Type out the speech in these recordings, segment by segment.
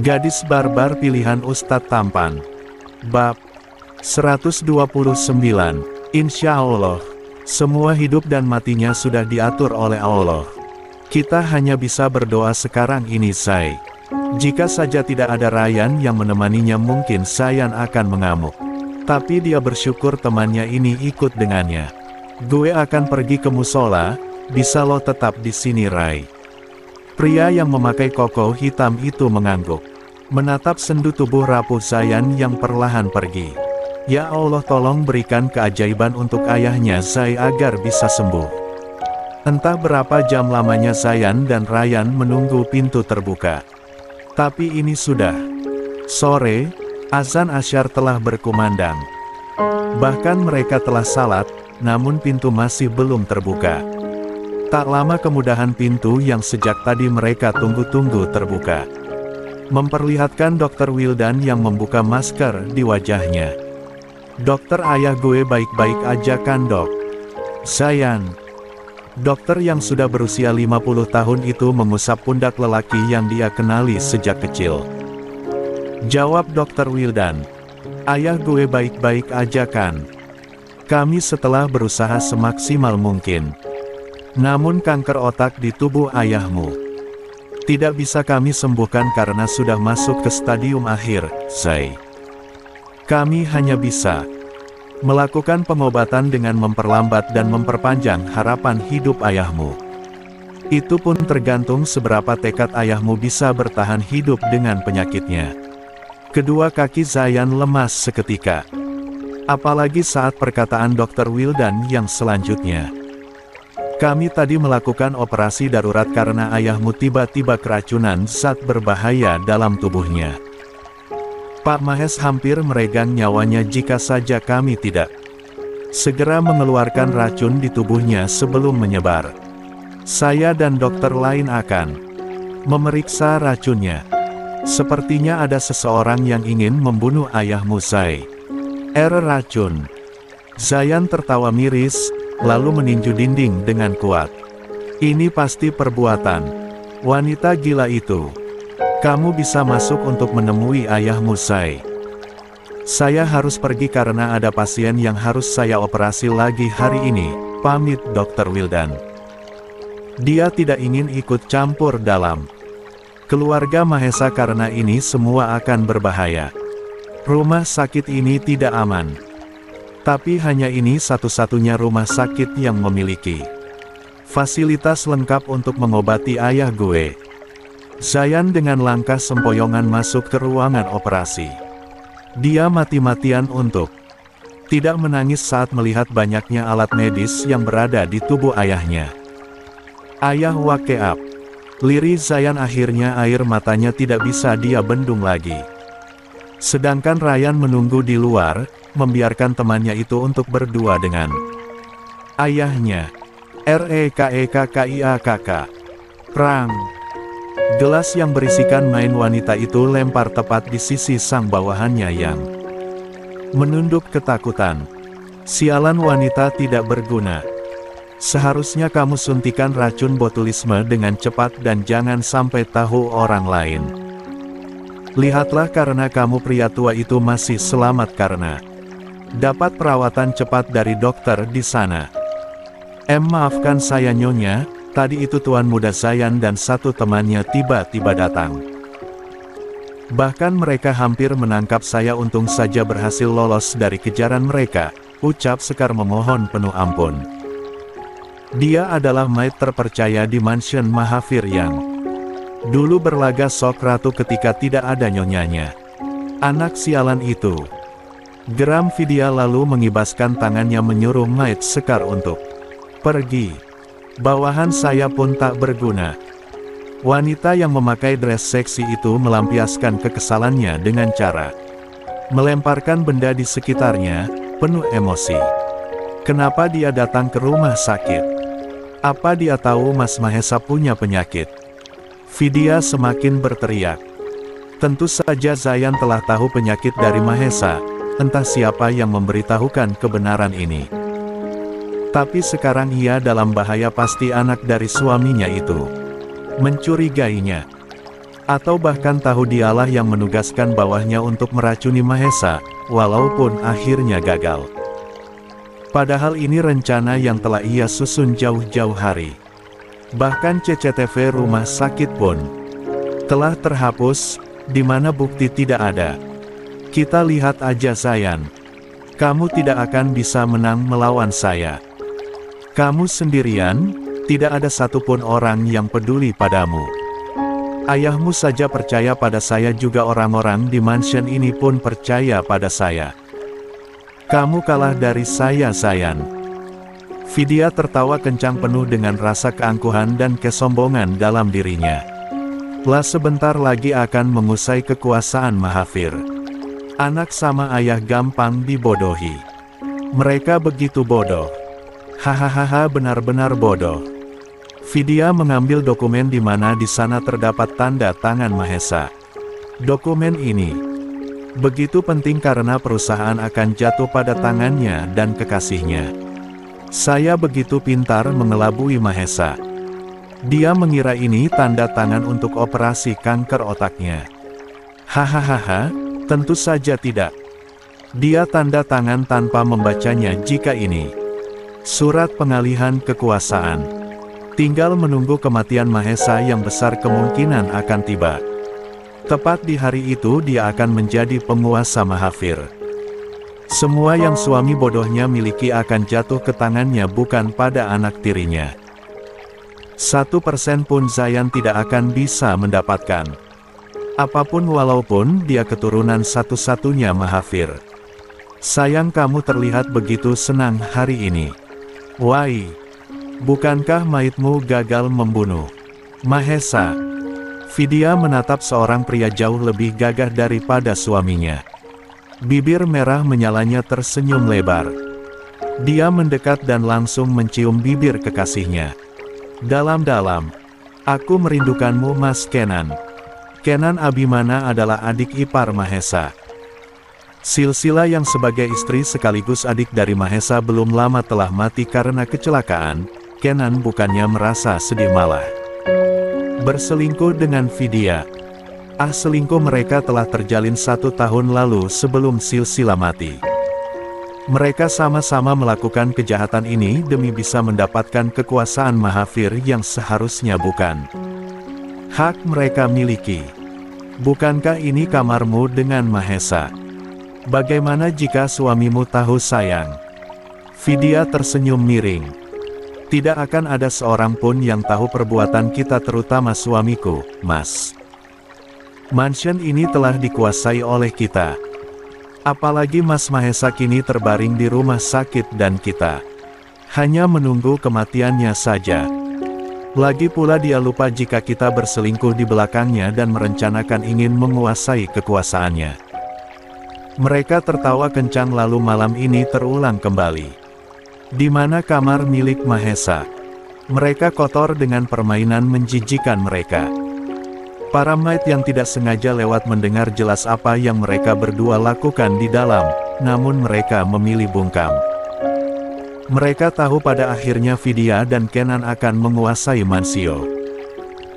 Gadis barbar pilihan Ustadz Tampan. Bab 129. Insya Allah, semua hidup dan matinya sudah diatur oleh Allah. Kita hanya bisa berdoa sekarang ini, Say. Jika saja tidak ada Ryan yang menemaninya, mungkin Sayan akan mengamuk. Tapi dia bersyukur temannya ini ikut dengannya. Gue akan pergi ke musola, bisa lo tetap di sini, Ray. Pria yang memakai koko hitam itu mengangguk. Menatap sendu tubuh rapuh Sayan yang perlahan pergi. Ya Allah, tolong berikan keajaiban untuk ayahnya Zai agar bisa sembuh. Entah berapa jam lamanya Sayan dan Ryan menunggu pintu terbuka. Tapi ini sudah sore, azan asyar telah berkumandang. Bahkan mereka telah salat, namun pintu masih belum terbuka. Tak lama kemudahan pintu yang sejak tadi mereka tunggu-tunggu terbuka. Memperlihatkan Dr. Wildan yang membuka masker di wajahnya. Dokter, ayah gue baik-baik aja kan, Dok? Sayan. Dokter yang sudah berusia 50 tahun itu mengusap pundak lelaki yang dia kenali sejak kecil. Jawab Dr. Wildan. Ayah gue baik-baik aja kan? Kami setelah berusaha semaksimal mungkin. Namun kanker otak di tubuh ayahmu tidak bisa kami sembuhkan karena sudah masuk ke stadium akhir, Say. Kami hanya bisa melakukan pengobatan dengan memperlambat dan memperpanjang harapan hidup ayahmu. Itu pun tergantung seberapa tekad ayahmu bisa bertahan hidup dengan penyakitnya. Kedua kaki Zayan lemas seketika. Apalagi saat perkataan Dr. Wildan yang selanjutnya. Kami tadi melakukan operasi darurat karena ayahmu tiba-tiba keracunan zat berbahaya dalam tubuhnya. Pak Mahes hampir meregang nyawanya jika saja kami tidak segera mengeluarkan racun di tubuhnya sebelum menyebar. Saya dan dokter lain akan memeriksa racunnya. Sepertinya ada seseorang yang ingin membunuh ayahmu, Zai. Racun. Zayan tertawa miris, lalu meninju dinding dengan kuat. Ini pasti perbuatan wanita gila itu. Kamu bisa masuk untuk menemui ayahmu, Say. Saya harus pergi karena ada pasien yang harus saya operasi lagi hari ini, pamit Dr. Wildan. Dia tidak ingin ikut campur dalam keluarga Mahesa karena ini semua akan berbahaya. Rumah sakit ini tidak aman. Tapi hanya ini satu-satunya rumah sakit yang memiliki fasilitas lengkap untuk mengobati ayah gue. Zayan dengan langkah sempoyongan masuk ke ruangan operasi. Dia mati-matian untuk tidak menangis saat melihat banyaknya alat medis yang berada di tubuh ayahnya. Ayah wakeap. Lirih Zayan, akhirnya air matanya tidak bisa dia bendung lagi. Sedangkan Ryan menunggu di luar, membiarkan temannya itu untuk berdua dengan ayahnya. REKEKKIAKK. Prang. Gelas yang berisikan main wanita itu lempar tepat di sisi sang bawahannya yang menunduk ketakutan. Sialan, wanita tidak berguna. Seharusnya kamu suntikan racun botulisme dengan cepat dan jangan sampai tahu orang lain. Lihatlah, karena kamu pria tua itu masih selamat karena dapat perawatan cepat dari dokter di sana. Maafkan saya, Nyonya, tadi itu Tuan Muda Zayan dan satu temannya tiba-tiba datang. Bahkan mereka hampir menangkap saya, untung saja berhasil lolos dari kejaran mereka, ucap Sekar memohon penuh ampun. Dia adalah maid terpercaya di mansion Mahavir yang dulu berlaga sok ratu ketika tidak ada nyonyanya. Anak sialan itu. Geram Vidya lalu mengibaskan tangannya menyuruh maid Sekar untuk pergi. Bawahan saya pun tak berguna. Wanita yang memakai dress seksi itu melampiaskan kekesalannya dengan cara melemparkan benda di sekitarnya, penuh emosi. Kenapa dia datang ke rumah sakit? Apa dia tahu Mas Mahesa punya penyakit? Vidya semakin berteriak. Tentu saja Zayan telah tahu penyakit dari Mahesa, entah siapa yang memberitahukan kebenaran ini. Tapi sekarang ia dalam bahaya, pasti anak dari suaminya itu mencurigainya. Atau bahkan tahu dialah yang menugaskan bawahnya untuk meracuni Mahesa, walaupun akhirnya gagal. Padahal ini rencana yang telah ia susun jauh-jauh hari. Bahkan CCTV rumah sakit pun telah terhapus, di mana bukti tidak ada. Kita lihat aja Zayan. Kamu tidak akan bisa menang melawan saya. Kamu sendirian, tidak ada satupun orang yang peduli padamu. Ayahmu saja percaya pada saya, juga orang-orang di mansion ini pun percaya pada saya. Kamu kalah dari saya, Zayan. Vidya tertawa kencang penuh dengan rasa keangkuhan dan kesombongan dalam dirinya. Lah sebentar lagi akan mengusai kekuasaan Mahavir. Anak sama ayah gampang dibodohi. Mereka begitu bodoh. Hahaha, benar-benar bodoh. Vidya mengambil dokumen di mana di sana terdapat tanda tangan Mahesa. Dokumen ini begitu penting karena perusahaan akan jatuh pada tangannya dan kekasihnya. Saya begitu pintar mengelabui Mahesa. Dia mengira ini tanda tangan untuk operasi kanker otaknya. Hahaha, tentu saja tidak. Dia tanda tangan tanpa membacanya jika ini surat pengalihan kekuasaan. Tinggal menunggu kematian Mahesa yang besar kemungkinan akan tiba. Tepat di hari itu dia akan menjadi penguasa Mahavir. Semua yang suami bodohnya miliki akan jatuh ke tangannya, bukan pada anak tirinya. 1% pun Zayan tidak akan bisa mendapatkan. Apapun walaupun dia keturunan satu-satunya Mahavir. Sayang kamu terlihat begitu senang hari ini. Wai. Bukankah maitmu gagal membunuh Mahesa? Vidya menatap seorang pria jauh lebih gagah daripada suaminya. Bibir merah menyalanya tersenyum lebar. Dia mendekat dan langsung mencium bibir kekasihnya. Dalam-dalam. Aku merindukanmu, Mas Kenan. Kenan Abimana adalah adik ipar Mahesa. Silsila yang sebagai istri sekaligus adik dari Mahesa belum lama telah mati karena kecelakaan. Kenan bukannya merasa sedih, malah berselingkuh dengan Vidya. Selingkuh mereka telah terjalin 1 tahun lalu sebelum Silsila mati. Mereka sama-sama melakukan kejahatan ini demi bisa mendapatkan kekuasaan Mahavir yang seharusnya bukan hak mereka miliki. Bukankah ini kamarmu dengan Mahesa? Bagaimana jika suamimu tahu, sayang? Vidya tersenyum miring. Tidak akan ada seorang pun yang tahu perbuatan kita, terutama suamiku, Mas. Mansion ini telah dikuasai oleh kita. Apalagi Mas Mahesa kini terbaring di rumah sakit dan kita hanya menunggu kematiannya saja. Lagi pula dia lupa jika kita berselingkuh di belakangnya dan merencanakan ingin menguasai kekuasaannya. Mereka tertawa kencang lalu malam ini terulang kembali. Di mana kamar milik Mahesa? Mereka kotor dengan permainan menjijikan mereka. Para maid yang tidak sengaja lewat mendengar jelas apa yang mereka berdua lakukan di dalam, namun mereka memilih bungkam. Mereka tahu pada akhirnya Vidya dan Kenan akan menguasai Mansio.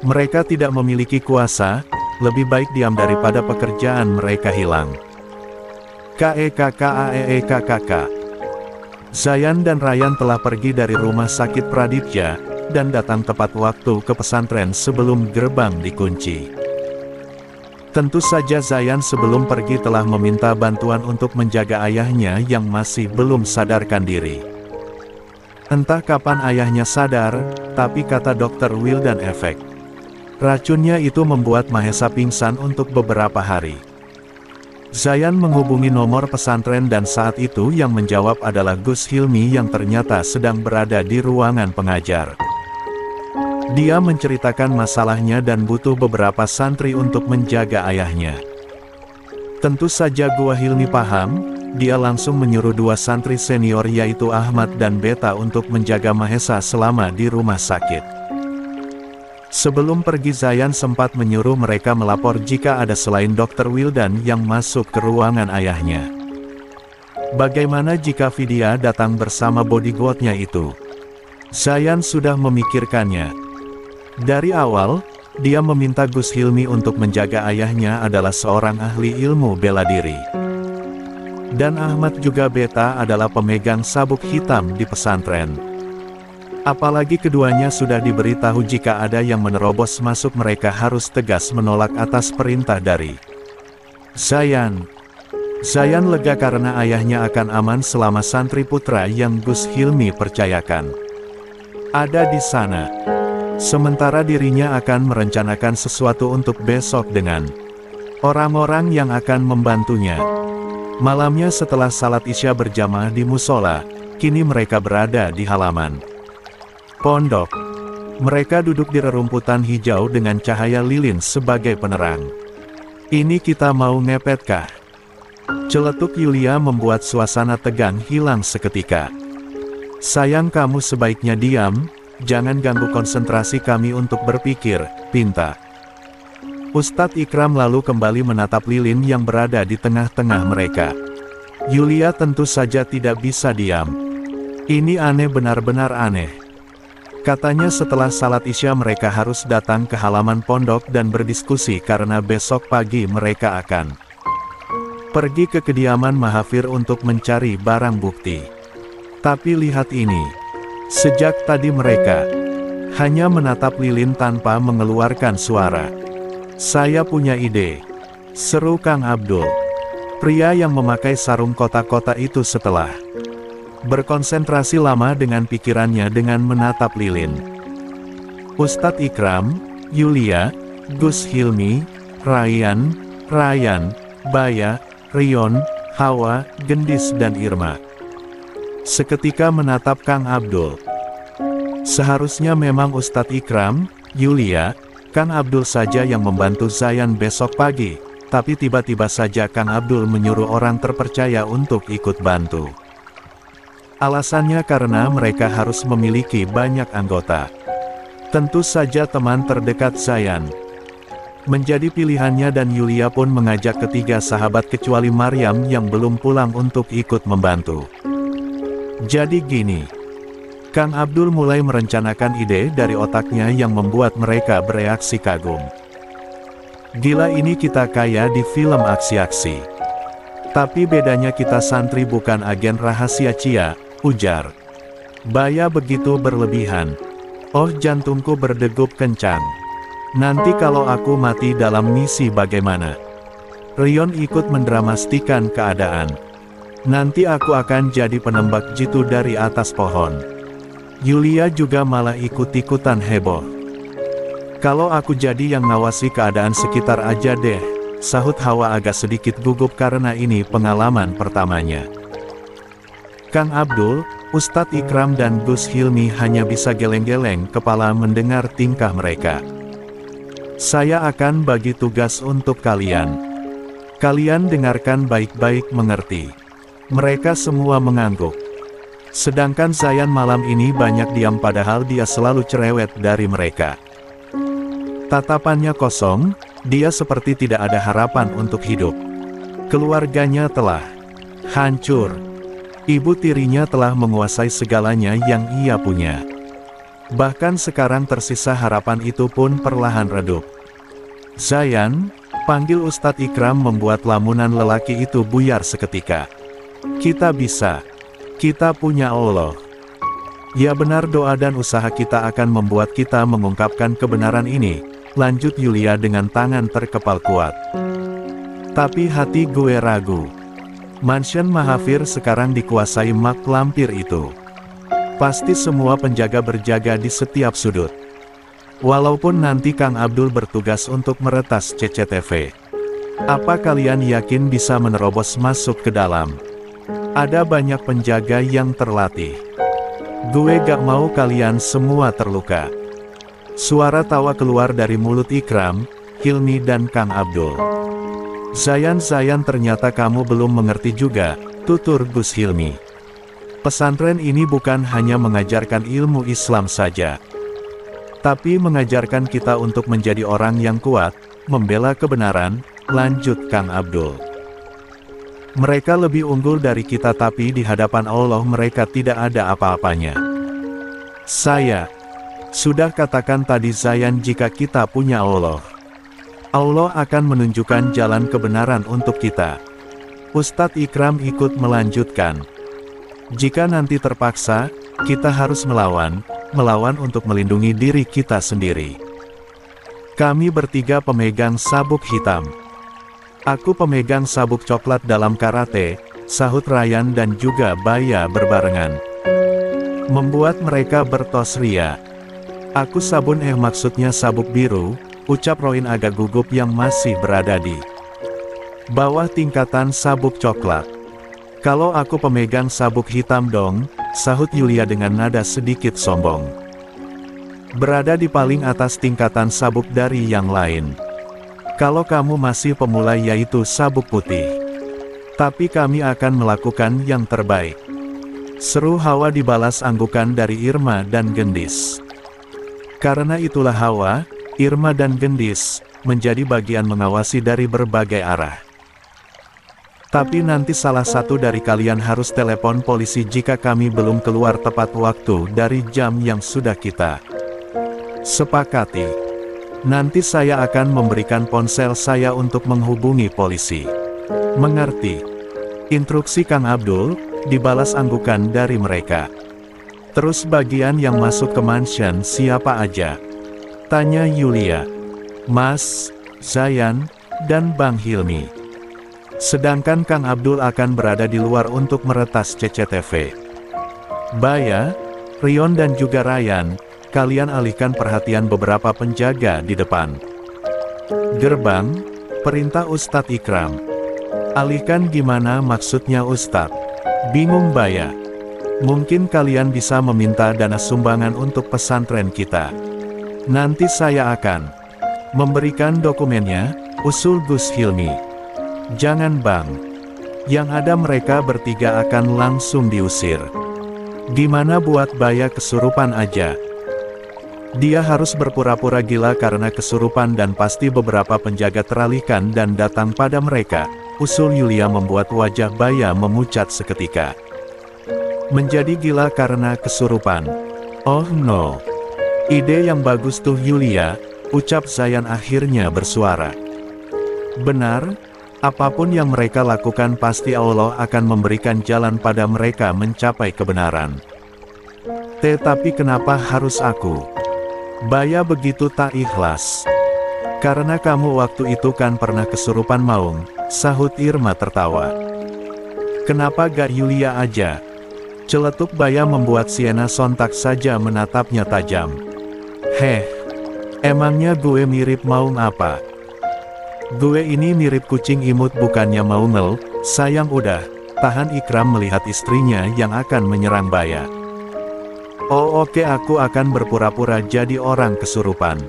Mereka tidak memiliki kuasa, lebih baik diam daripada pekerjaan mereka hilang. KKK. Zayan dan Ryan telah pergi dari rumah sakit Pradipja, dan datang tepat waktu ke pesantren sebelum gerbang dikunci. Tentu saja Zayan sebelum pergi telah meminta bantuan untuk menjaga ayahnya yang masih belum sadarkan diri. Entah kapan ayahnya sadar, tapi kata Dr. Wildan efek racunnya itu membuat Mahesa pingsan untuk beberapa hari. Zayan menghubungi nomor pesantren dan saat itu yang menjawab adalah Gus Hilmi yang ternyata sedang berada di ruangan pengajar. Dia menceritakan masalahnya dan butuh beberapa santri untuk menjaga ayahnya. Tentu saja Gua Hilmi paham, dia langsung menyuruh 2 santri senior yaitu Ahmad dan Beta untuk menjaga Mahesa selama di rumah sakit. Sebelum pergi Zayan sempat menyuruh mereka melapor jika ada selain Dr. Wildan yang masuk ke ruangan ayahnya. Bagaimana jika Vidya datang bersama bodyguardnya itu? Zayan sudah memikirkannya. Dari awal, dia meminta Gus Hilmi untuk menjaga ayahnya adalah seorang ahli ilmu bela diri. Dan Ahmad juga Beta adalah pemegang sabuk hitam di pesantren. Apalagi keduanya sudah diberitahu jika ada yang menerobos masuk mereka harus tegas menolak atas perintah dari Zayan. Zayan lega karena ayahnya akan aman selama santri putra yang Gus Hilmi percayakan ada di sana. Sementara dirinya akan merencanakan sesuatu untuk besok dengan orang-orang yang akan membantunya. Malamnya setelah salat Isya berjamaah di musola, kini mereka berada di halaman pondok. Mereka duduk di rerumputan hijau dengan cahaya lilin sebagai penerang. Ini kita mau ngepetkah? Celetuk Yulia membuat suasana tegang hilang seketika. Sayang, kamu sebaiknya diam, jangan ganggu konsentrasi kami untuk berpikir, pinta. Ustadz Ikram lalu kembali menatap lilin yang berada di tengah-tengah mereka. Yulia tentu saja tidak bisa diam. Ini aneh, benar-benar aneh. Katanya setelah salat Isya mereka harus datang ke halaman pondok dan berdiskusi karena besok pagi mereka akan pergi ke kediaman Mahafir untuk mencari barang bukti. Tapi lihat ini. Sejak tadi mereka hanya menatap lilin tanpa mengeluarkan suara. Saya punya ide, seru Kang Abdul. Pria yang memakai sarung kotak-kotak itu setelah berkonsentrasi lama dengan pikirannya dengan menatap lilin. Ustadz Ikram, Yulia, Gus Hilmi, Ryan, Baya, Rion, Hawa, Gendis dan Irma. Seketika menatap Kang Abdul. Seharusnya memang Ustadz Ikram, Yulia, Kang Abdul saja yang membantu Zayan besok pagi, tapi tiba-tiba saja Kang Abdul menyuruh orang terpercaya untuk ikut bantu. Alasannya karena mereka harus memiliki banyak anggota. Tentu saja teman terdekat Zayan menjadi pilihannya dan Yulia pun mengajak ketiga sahabat kecuali Maryam yang belum pulang untuk ikut membantu. Jadi gini. Kang Abdul mulai merencanakan ide dari otaknya yang membuat mereka bereaksi kagum. Gila, ini kita kayak di film aksi-aksi. Tapi bedanya kita santri bukan agen rahasia, Cia, ujar Baya begitu berlebihan. Oh, jantungku berdegup kencang. Nanti kalau aku mati dalam misi bagaimana? Rion ikut mendramastikan keadaan. Nanti aku akan jadi penembak jitu dari atas pohon. Yulia juga malah ikut-ikutan heboh. Kalau aku jadi yang ngawasi keadaan sekitar aja deh, sahut Hawa agak sedikit gugup karena ini pengalaman pertamanya. Kang Abdul, Ustadz Ikram dan Gus Hilmi hanya bisa geleng-geleng kepala mendengar tingkah mereka. Saya akan bagi tugas untuk kalian. Kalian dengarkan baik-baik, mengerti? Mereka semua mengangguk. Sedangkan Zayan malam ini banyak diam padahal dia selalu cerewet dari mereka. Tatapannya kosong, dia seperti tidak ada harapan untuk hidup. Keluarganya telah hancur. Ibu tirinya telah menguasai segalanya yang ia punya. Bahkan sekarang tersisa harapan itu pun perlahan redup. Zayan, panggil Ustadz Ikram membuat lamunan lelaki itu buyar seketika. Kita bisa. Kita punya Allah. Ya benar, doa dan usaha kita akan membuat kita mengungkapkan kebenaran ini, lanjut Yulia dengan tangan terkepal kuat. Tapi hati gue ragu. Mansion Mahafir sekarang dikuasai mak lampir itu. Pasti semua penjaga berjaga di setiap sudut. Walaupun nanti Kang Abdul bertugas untuk meretas CCTV. Apa kalian yakin bisa menerobos masuk ke dalam? Ada banyak penjaga yang terlatih. Gue gak mau kalian semua terluka. Suara tawa keluar dari mulut Ikram, Hilmi dan Kang Abdul. Zayan, ternyata kamu belum mengerti juga, tutur Gus Hilmi. Pesantren ini bukan hanya mengajarkan ilmu Islam saja. Tapi mengajarkan kita untuk menjadi orang yang kuat, membela kebenaran, lanjut Kang Abdul. Mereka lebih unggul dari kita tapi di hadapan Allah mereka tidak ada apa-apanya. Sudah katakan tadi Zayan, jika kita punya Allah, Allah akan menunjukkan jalan kebenaran untuk kita. Ustadz Ikram ikut melanjutkan. Jika nanti terpaksa, kita harus melawan untuk melindungi diri kita sendiri. Kami bertiga pemegang sabuk hitam. Aku pemegang sabuk coklat dalam karate, sahut Ryan dan juga Baya berbarengan. Membuat mereka bertos ria. Aku sabun maksudnya sabuk biru, ucap Roin agak gugup yang masih berada di bawah tingkatan sabuk coklat. Kalau aku pemegang sabuk hitam dong, sahut Yulia dengan nada sedikit sombong. Berada di paling atas tingkatan sabuk dari yang lain. Kalau kamu masih pemula yaitu sabuk putih. Tapi kami akan melakukan yang terbaik. Seru Hawa dibalas anggukan dari Irma dan Gendis. Karena itulah Hawa, Irma dan Gendis menjadi bagian mengawasi dari berbagai arah. Tapi nanti salah satu dari kalian harus telepon polisi jika kami belum keluar tepat waktu dari jam yang sudah kita sepakati. Nanti saya akan memberikan ponsel saya untuk menghubungi polisi. Mengerti? Instruksi Kang Abdul, dibalas anggukan dari mereka. Terus bagian yang masuk ke mansion siapa aja? Tanya Yulia. Mas, Zayan, dan Bang Hilmi. Sedangkan Kang Abdul akan berada di luar untuk meretas CCTV. Baya, Rion dan juga Ryan, kalian alihkan perhatian beberapa penjaga di depan gerbang, perintah Ustadz Ikram. Alihkan gimana maksudnya Ustadz? Bingung Baya. Mungkin kalian bisa meminta dana sumbangan untuk pesantren kita. Nanti saya akan memberikan dokumennya, usul Gus Hilmi. Jangan Bang. Yang ada mereka bertiga akan langsung diusir. Gimana buat Baya kesurupan aja? Dia harus berpura-pura gila karena kesurupan dan pasti beberapa penjaga teralihkan dan datang pada mereka. Usul Yulia membuat wajah Baya memucat seketika. Menjadi gila karena kesurupan. Oh no. Ide yang bagus tuh Yulia, ucap Zayan akhirnya bersuara. Benar, apapun yang mereka lakukan pasti Allah akan memberikan jalan pada mereka mencapai kebenaran. Tetapi kenapa harus aku? Baya begitu tak ikhlas. Karena kamu waktu itu kan pernah kesurupan maung, sahut Irma tertawa. Kenapa gak Yulia aja? Celetuk Baya membuat Sienna sontak saja menatapnya tajam. Heh, emangnya gue mirip maung apa? Gue ini mirip kucing imut bukannya maungel, sayang udah, tahan Ikram melihat istrinya yang akan menyerang Baya. Oh oke aku akan berpura-pura jadi orang kesurupan.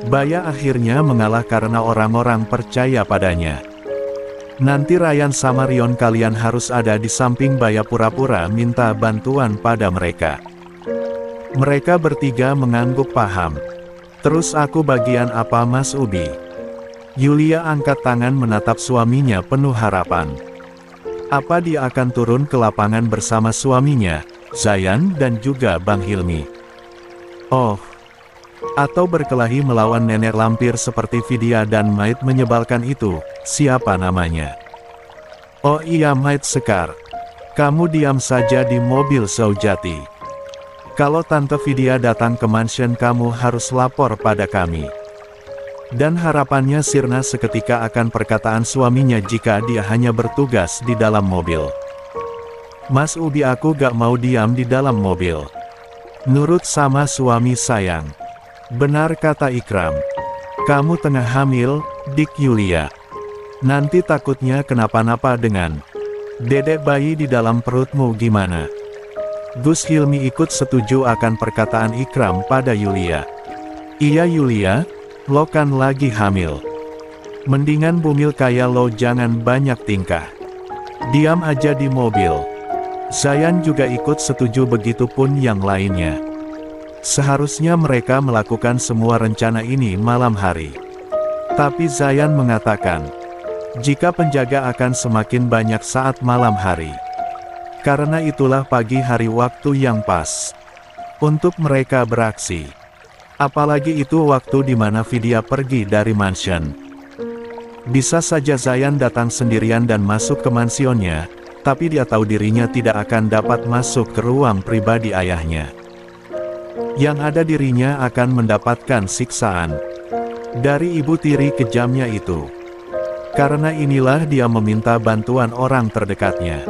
Baya akhirnya mengalah karena orang-orang percaya padanya. Nanti Ryan sama Rion kalian harus ada di samping Baya pura-pura minta bantuan pada mereka. Mereka bertiga mengangguk paham. Terus aku bagian apa Mas Ubi? Yulia angkat tangan menatap suaminya penuh harapan. Apa dia akan turun ke lapangan bersama suaminya, Zayan dan juga Bang Hilmi? Oh, atau berkelahi melawan nenek lampir seperti Vidya dan Maid menyebalkan itu, siapa namanya? Oh iya Maid Sekar. Kamu diam saja di mobil Saujati. Kalau Tante Vidya datang ke mansion kamu harus lapor pada kami. Dan harapannya sirna seketika akan perkataan suaminya jika dia hanya bertugas di dalam mobil. Mas Ubi aku gak mau diam di dalam mobil. Nurut sama suami sayang. Benar kata Ikram. Kamu tengah hamil, Dik Yulia. Nanti takutnya kenapa-napa dengan dedek bayi di dalam perutmu gimana? Gus Hilmi ikut setuju akan perkataan Ikram pada Yulia. Iya Yulia, lo kan lagi hamil. Mendingan bumil kayak lo jangan banyak tingkah. Diam aja di mobil. Zayan juga ikut setuju begitupun yang lainnya. Seharusnya mereka melakukan semua rencana ini malam hari. Tapi Zayan mengatakan, jika penjaga akan semakin banyak saat malam hari. Karena itulah pagi hari waktu yang pas. untuk mereka beraksi. Apalagi itu waktu di mana Vidya pergi dari mansion. Bisa saja Zayan datang sendirian dan masuk ke mansionnya, tapi dia tahu dirinya tidak akan dapat masuk ke ruang pribadi ayahnya. Yang ada dirinya akan mendapatkan siksaan dari ibu tiri kejamnya itu. Karena inilah dia meminta bantuan orang terdekatnya.